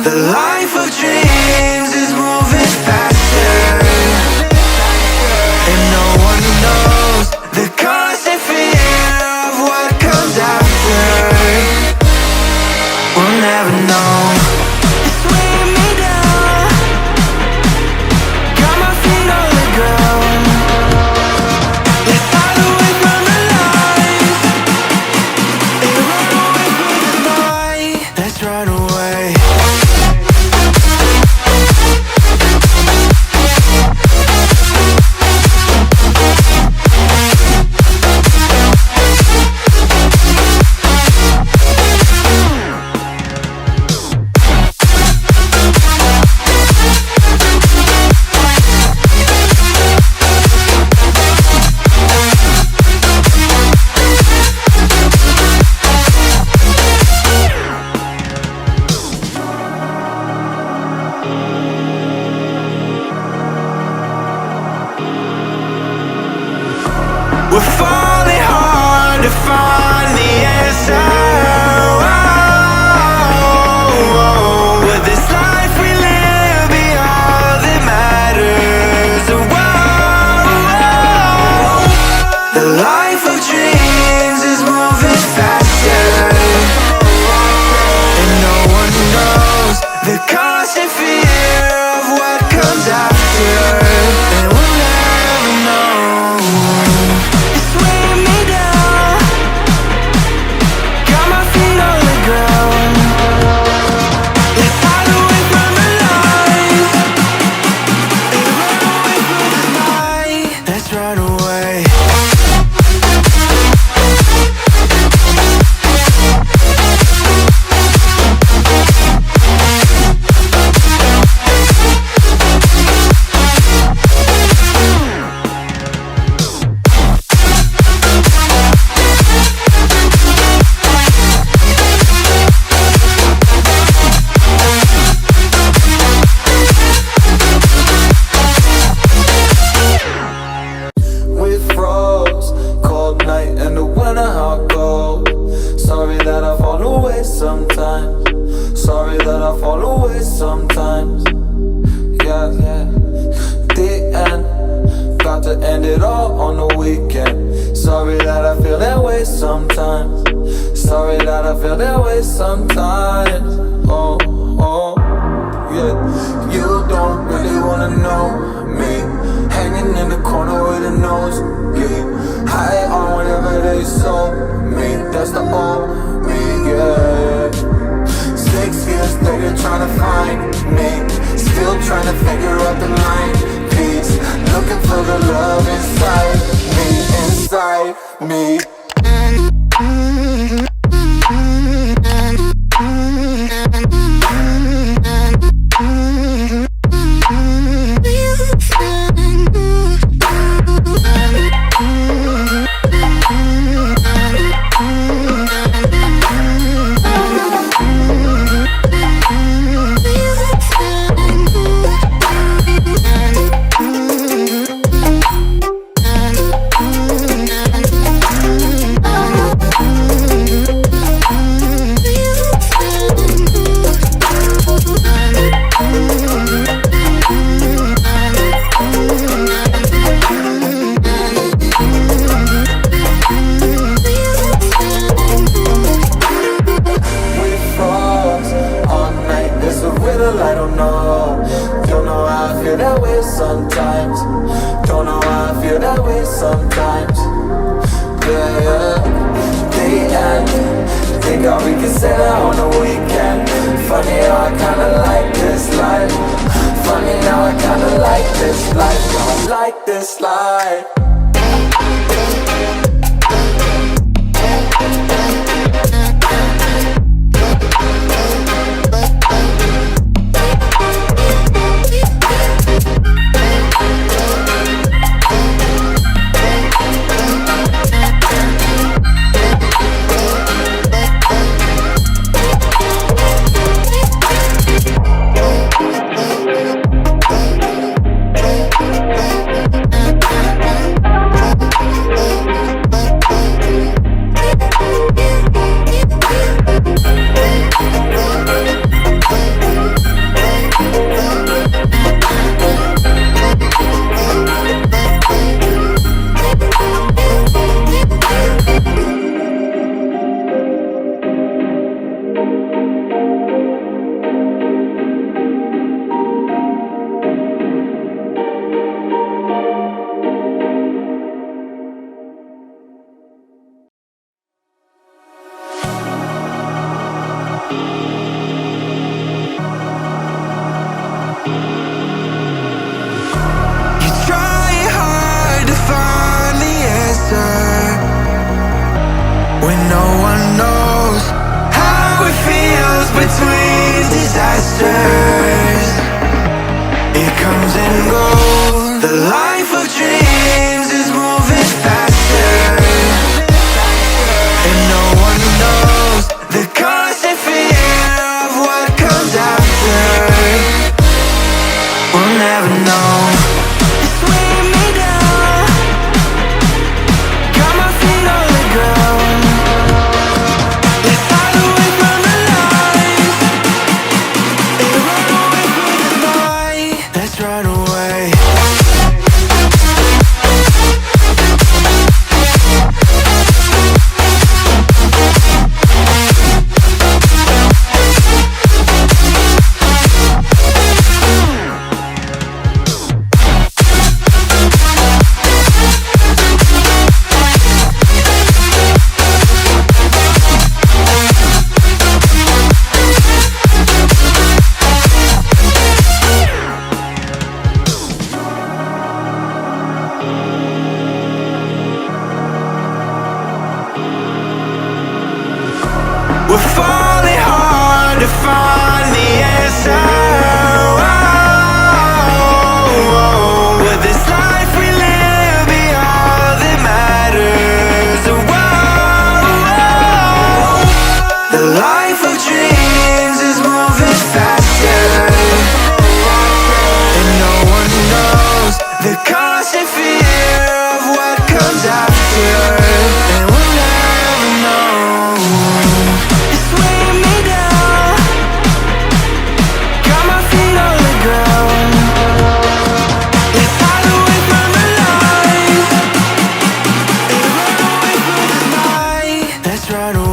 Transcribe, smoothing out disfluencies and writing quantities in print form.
The life of dreams is moving faster, and no one knows the constant fear of what comes after. We'll never know. It's weighing me down, got my feet on the ground. Let's hide away from the lies and run away from the night. Let's run away. We're falling hard to find the answer. With this life we live, be all that matters. The life of dreams is moving faster, and no one knows the constant fear of what comes after. And we'll never know. Run away. Sorry that I fall away sometimes. Sorry that I fall away sometimes. Yeah, yeah. The end. Got to end it all on the weekend. Sorry that I feel that way sometimes. Sorry that I feel that way sometimes. Oh, oh, yeah. You don't really wanna know me. Hanging in the corner with a nose, yeah. High on whatever they sold me. That's the old me, yeah. 6 years later trying to find me. Still trying to figure out the line piece. Looking for the love inside me, inside me. I don't know how I feel that way sometimes. Don't know how I feel that way sometimes. Yeah, yeah. The end. Think how we can say that on the weekend. Funny how I kinda like this life. Funny how I kinda like this life. I like this life. You try hard to find the answer when no one knows how it feels between disasters. It comes and goes. The life of dreams is moving faster, and no one knows the constant fear of what comes after. We'll never know. It's weighing me down, got my feet on the ground. Let's hide away from the lies and run away from the night. Let's run away. We're falling hard to find the answer. Will this life we live be all that matters? The life of dreams is moving faster, and no one knows the constant fear of what comes after. And we'll never know. It's weighing me down, got my feet on the ground. Let's hide away from the lies and run away from the night. Let's run away.